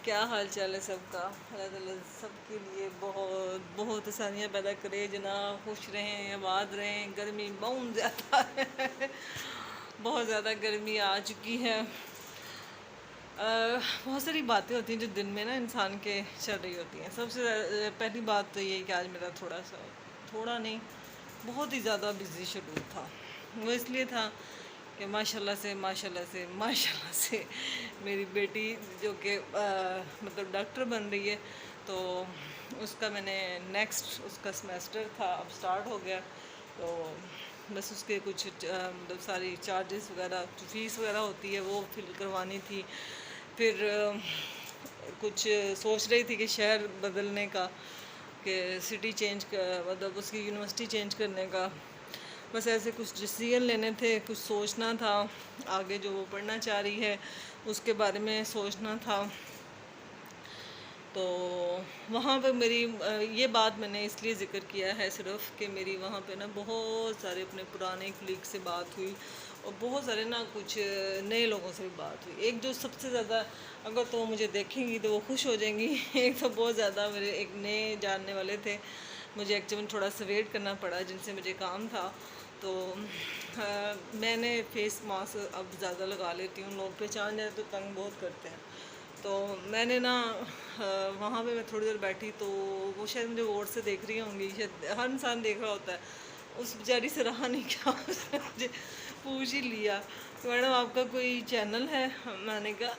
क्या हाल चाल है सबका। अल्लाह ताला सबके लिए बहुत बहुत आसानियाँ पैदा करे, जना खुश रहें, आबाद रहें। गर्मी बहुत ज़्यादा है बहुत ज़्यादा गर्मी आ चुकी है। बहुत सारी बातें होती हैं जो दिन में ना इंसान के चल रही होती हैं। सबसे पहली बात तो ये कि आज मेरा थोड़ा नहीं, बहुत ही ज़्यादा बिजी शेड्यूल था। वो इसलिए था कि माशाल्लाह से मेरी बेटी जो कि मतलब डॉक्टर बन रही है, तो उसका मैंने नेक्स्ट उसका सेमेस्टर था, अब स्टार्ट हो गया। तो बस उसके कुछ मतलब सारी चार्जेस वगैरह, जो फीस वगैरह होती है वो फिल करवानी थी। फिर कुछ सोच रही थी कि शहर बदलने का, कि सिटी चेंज का, मतलब उसकी यूनिवर्सिटी चेंज करने का। बस ऐसे कुछ डिसीजन लेने थे, कुछ सोचना था, आगे जो वो पढ़ना चाह रही है उसके बारे में सोचना था। तो वहाँ पे मेरी ये बात मैंने इसलिए ज़िक्र किया है सिर्फ कि मेरी वहाँ पे ना बहुत सारे अपने पुराने कलीग से बात हुई, और बहुत सारे ना कुछ नए लोगों से भी बात हुई। एक जो सबसे ज़्यादा, अगर तो मुझे देखेंगी तो वो खुश हो जाएंगी एक तो बहुत ज़्यादा मेरे एक नए जानने वाले थे, मुझे एक्चुअली थोड़ा सा वेट करना पड़ा जिनसे मुझे काम था। तो मैंने फेस मास्क अब ज़्यादा लगा लेती हूँ, लोग पहचान जाए तो तंग बहुत करते हैं। तो मैंने ना वहाँ पे मैं थोड़ी देर बैठी, तो वो शायद मुझे गौर से देख रही होंगी, शायद हर इंसान देख रहा होता है। उस बेचारी से रहा नहीं क्या उसने मुझे पूछ ही लिया कि मैडम आपका कोई चैनल है। मैंने कहा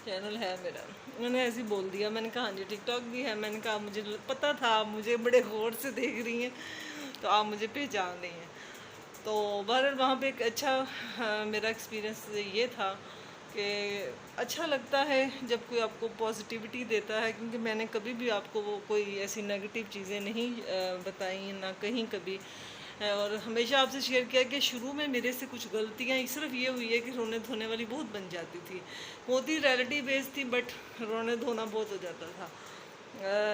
चैनल है मेरा। मैंने ऐसे ही बोल दिया, मैंने कहा हाँ जी टिकटॉक भी है। मैंने कहा मुझे पता था आप मुझे बड़े गौर से देख रही हैं, तो आप मुझे पहचान रही हैं। तो बहरहाल वहाँ पे एक अच्छा मेरा एक्सपीरियंस ये था कि अच्छा लगता है जब कोई आपको पॉजिटिविटी देता है, क्योंकि मैंने कभी भी आपको वो कोई ऐसी नेगेटिव चीज़ें नहीं बताई ना कहीं कभी। और हमेशा आपसे शेयर किया कि शुरू में मेरे से कुछ गलतियाँ सिर्फ ये हुई है कि रोने धोने वाली बहुत बन जाती थी, होती रियलिटी बेस्ड थी, बट रोने धोना बहुत हो जाता था।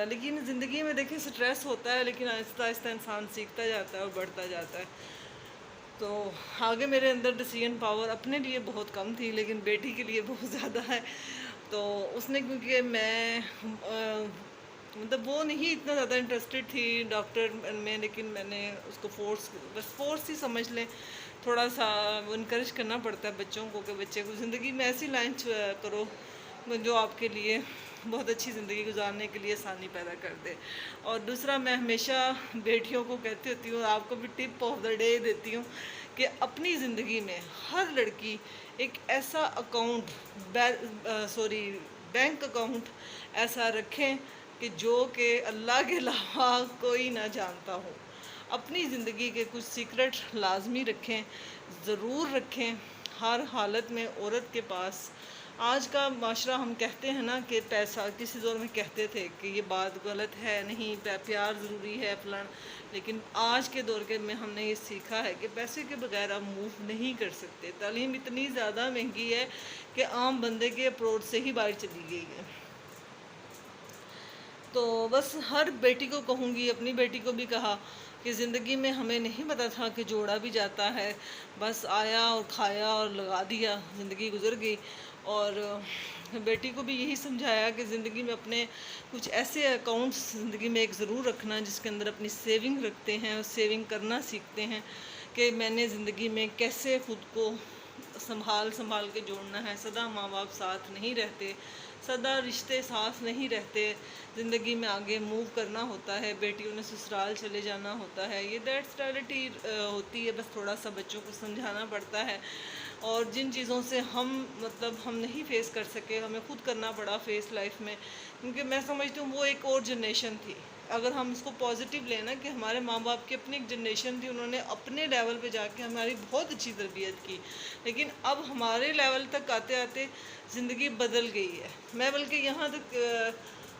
लेकिन ज़िंदगी में देखिए स्ट्रेस होता है, लेकिन आहिस्ता आहिस्ता इंसान सीखता जाता है और बढ़ता जाता है। तो आगे मेरे अंदर डिसीजन पावर अपने लिए बहुत कम थी, लेकिन बेटी के लिए बहुत ज़्यादा है। तो उसने, क्योंकि मैं मतलब वो नहीं इतना ज़्यादा इंटरेस्टेड थी डॉक्टर में, लेकिन मैंने उसको फोर्स ही समझ लें, थोड़ा सा इनक्रेज करना पड़ता है बच्चों को कि बच्चे को ज़िंदगी में ऐसी लाइन करो जो आपके लिए बहुत अच्छी ज़िंदगी गुजारने के लिए आसानी पैदा कर दे। और दूसरा, मैं हमेशा बेटियों को कहती होती हूँ, आपको भी टिप ऑफ द डे देती हूँ कि अपनी ज़िंदगी में हर लड़की एक ऐसा अकाउंट बैंक अकाउंट ऐसा रखें कि जो कि अल्लाह के अलावा कोई ना जानता हो। अपनी ज़िंदगी के कुछ सीक्रेट लाजमी रखें, ज़रूर रखें। हर हालत में औरत के पास, आज का माशरा हम कहते हैं ना कि पैसा, किसी दौर में कहते थे कि ये बात गलत है, नहीं प्यार ज़रूरी है फलान, लेकिन आज के दौर के में हमने ये सीखा है कि पैसे के बगैर आप मूव नहीं कर सकते। तालीम इतनी ज़्यादा महंगी है कि आम बंदे के अप्रोच से ही बाहर चली गई है। तो बस हर बेटी को कहूँगी, अपनी बेटी को भी कहा कि ज़िंदगी में हमें नहीं पता था कि जोड़ा भी जाता है, बस आया और खाया और लगा दिया, ज़िंदगी गुजर गई। और बेटी को भी यही समझाया कि ज़िंदगी में अपने कुछ ऐसे अकाउंट्स ज़िंदगी में एक ज़रूर रखना जिसके अंदर अपनी सेविंग रखते हैं और सेविंग करना सीखते हैं, कि मैंने ज़िंदगी में कैसे ख़ुद को संभाल के जोड़ना है। सदा माँ बाप साथ नहीं रहते, सदा रिश्ते साथ नहीं रहते, ज़िंदगी में आगे मूव करना होता है, बेटियों ने ससुराल चले जाना होता है, ये दैट्स रियलिटी होती है। बस थोड़ा सा बच्चों को समझाना पड़ता है। और जिन चीज़ों से हम नहीं फेस कर सके, हमें खुद करना पड़ा फेस लाइफ में, क्योंकि मैं समझती हूँ वो एक और जनरेशन थी। अगर हम इसको पॉजिटिव लेना कि हमारे माँ बाप की अपनी एक जनरेशन थी, उन्होंने अपने लेवल पे जाके हमारी बहुत अच्छी तरबियत की, लेकिन अब हमारे लेवल तक आते आते ज़िंदगी बदल गई है। मैं बल्कि यहाँ तक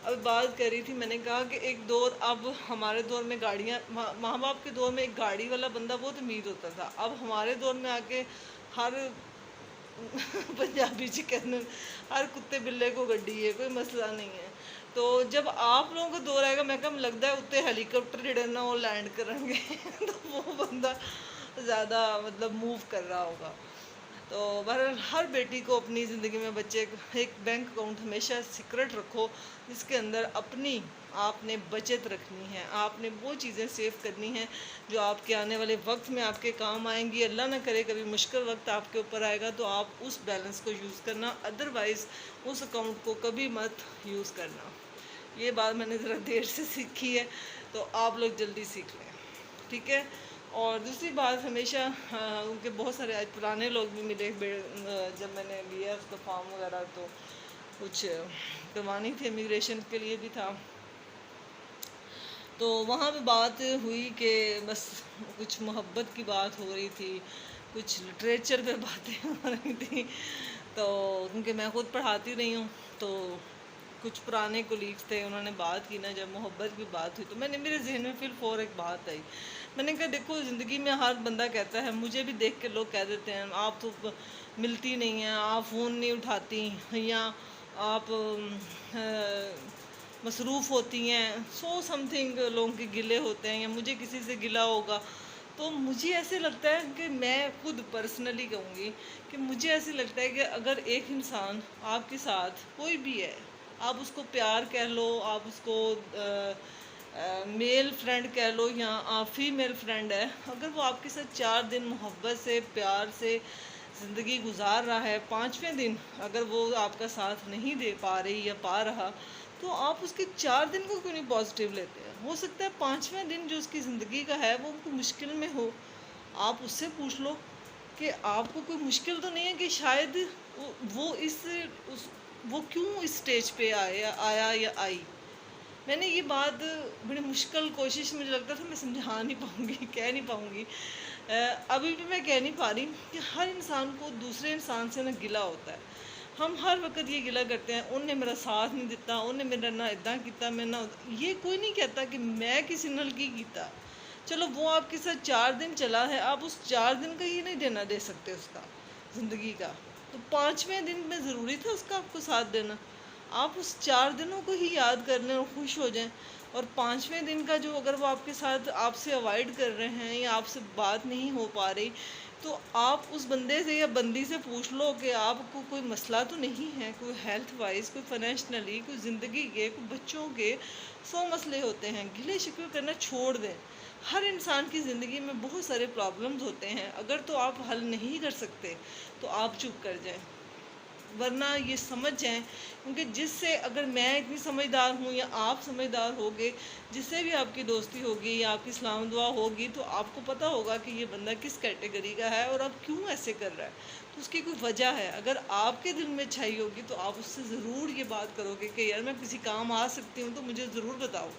अब बात कर रही थी, मैंने कहा कि एक दौर, अब हमारे दौर में गाड़ियाँ, माँ बाप के दौर में एक गाड़ी वाला बंदा बहुत अमीर होता था, अब हमारे दौर में आके हर पंजाबी चिकन, हर कुत्ते बिल्ले को गड्डी है, कोई मसला नहीं है। तो जब आप लोगों का दौर आएगा, मैं कम लगता है उत्ते हेलीकॉप्टर जड़े ना वो लैंड करेंगे तो वो बंदा ज़्यादा मतलब मूव कर रहा होगा। तो बहरहाल हर बेटी को अपनी ज़िंदगी में बच्चे एक बैंक अकाउंट हमेशा सीक्रेट रखो, जिसके अंदर अपनी आपने बचत रखनी है, आपने वो चीज़ें सेव करनी हैं जो आपके आने वाले वक्त में आपके काम आएंगी। अल्लाह ना करे कभी मुश्किल वक्त आपके ऊपर आएगा तो आप उस बैलेंस को यूज़ करना, अदरवाइज़ उस अकाउंट को कभी मत यूज़ करना। ये बात मैंने ज़रा देर से सीखी है, तो आप लोग जल्दी सीख लें, ठीक है। और दूसरी बात, हमेशा उनके बहुत सारे आज पुराने लोग भी मिले जब मैंने लिया उसका फॉर्म वगैरह, तो कुछ करवानी थी, इमिग्रेशन के लिए भी था। तो वहाँ पे बात हुई कि बस कुछ मोहब्बत की बात हो रही थी, कुछ लिटरेचर पे बातें हो रही थी। तो क्योंकि मैं खुद पढ़ाती रही हूँ, तो कुछ पुराने कोलीग्स थे, उन्होंने बात की ना, जब मोहब्बत की बात हुई तो मेरे जहन में फिर फौर एक बात आई। मैंने कहा देखो, ज़िंदगी में हर बंदा कहता है, मुझे भी देख के लोग कह देते हैं आप तो मिलती नहीं हैं, आप फ़ोन नहीं उठाती, या आप मसरूफ़ होती हैं, समथिंग लोगों के गिले होते हैं, या मुझे किसी से गिला होगा। तो मुझे ऐसे लगता है कि मैं खुद पर्सनली कहूँगी कि मुझे ऐसे लगता है कि अगर एक इंसान आपके साथ कोई भी है, आप उसको प्यार कह लो, आप उसको मेल फ्रेंड कह लो, या आप फीमेल फ्रेंड है, अगर वो आपके साथ 4 दिन मोहब्बत से प्यार से ज़िंदगी गुजार रहा है, 5वें दिन अगर वो आपका साथ नहीं दे पा रही या पा रहा, तो आप उसके 4 दिन को क्यों नहीं पॉजिटिव लेते हैं। हो सकता है 5वें दिन जो उसकी ज़िंदगी का है वो उनको मुश्किल में हो, आप उससे पूछ लो कि आपको कोई मुश्किल तो नहीं है, कि शायद वो क्यों इस स्टेज पे आया या आई। मैंने ये बात बड़ी मुश्किल कोशिश, मुझे लगता था मैं समझा नहीं पाऊँगी, कह नहीं पाऊँगी, अभी भी मैं कह नहीं पा रही कि हर इंसान को दूसरे इंसान से ना गिला होता है। हम हर वक्त ये गिला करते हैं, उन्हें मेरा साथ नहीं दिता, उन्हें मेरा ना इदा किया, मैं ना, ये कोई नहीं कहता कि मैं किसी नाल की कीता। चलो वो आपके साथ 4 दिन चला है, आप उस 4 दिन का ही नहीं देना दे सकते उसका ज़िंदगी का, तो 5वें दिन में ज़रूरी था उसका आपको साथ देना। आप उस 4 दिनों को ही याद कर लें और खुश हो जाएं। और 5वें दिन का जो, अगर वो आपके साथ आपसे अवॉइड कर रहे हैं या आपसे बात नहीं हो पा रही, तो आप उस बंदे से या बंदी से पूछ लो कि आपको कोई मसला तो नहीं है, कोई हेल्थ वाइज, कोई फाइनेंशली, कोई ज़िंदगी के, कोई बच्चों के, 100 मसले होते हैं। गिले शिकवे करना छोड़ दें। हर इंसान की ज़िंदगी में बहुत सारे प्रॉब्लम्स होते हैं, अगर तो आप हल नहीं कर सकते तो आप चुप कर जाएं, वरना ये समझ जाएं, क्योंकि जिससे, अगर मैं इतनी समझदार हूँ या आप समझदार होगे, जिससे भी आपकी दोस्ती होगी या आपकी सलाम दुआ होगी, तो आपको पता होगा कि ये बंदा किस कैटेगरी का है और अब क्यों ऐसे कर रहा है, तो उसकी कोई वजह है। अगर आपके दिल में अच्छाई होगी तो आप उससे ज़रूर ये बात करोगे कि यार मैं किसी काम आ सकती हूँ, तो मुझे ज़रूर बताओ,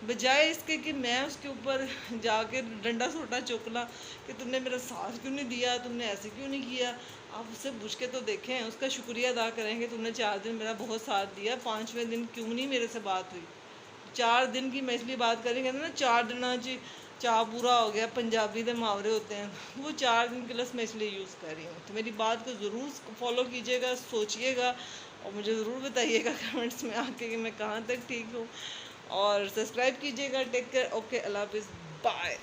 बजाय इसके कि मैं उसके ऊपर जाके डंडा सोटा चुकला कि तुमने मेरा साथ क्यों नहीं दिया, तुमने ऐसे क्यों नहीं किया। आप उससे पूछ के तो देखें, उसका शुक्रिया अदा करेंगे, तुमने 4 दिन मेरा बहुत साथ दिया, 5वें दिन क्यों नहीं मेरे से बात हुई। 4 दिन की मैं इसलिए बात करेंगे ना, 4 दिन जी चाह पूरा हो गया, पंजाबी के मुहावरे होते हैं, वो 4 दिन के लस मैं इसलिए यूज़ कर रही हूँ। तो मेरी बात को ज़रूर फॉलो कीजिएगा, सोचिएगा और मुझे ज़रूर बताइएगा कमेंट्स में आके कि मैं कहाँ तक ठीक हूँ, और सब्सक्राइब कीजिएगा। टेक केयर, ओके, अल्लाह हाफिज़, बाय।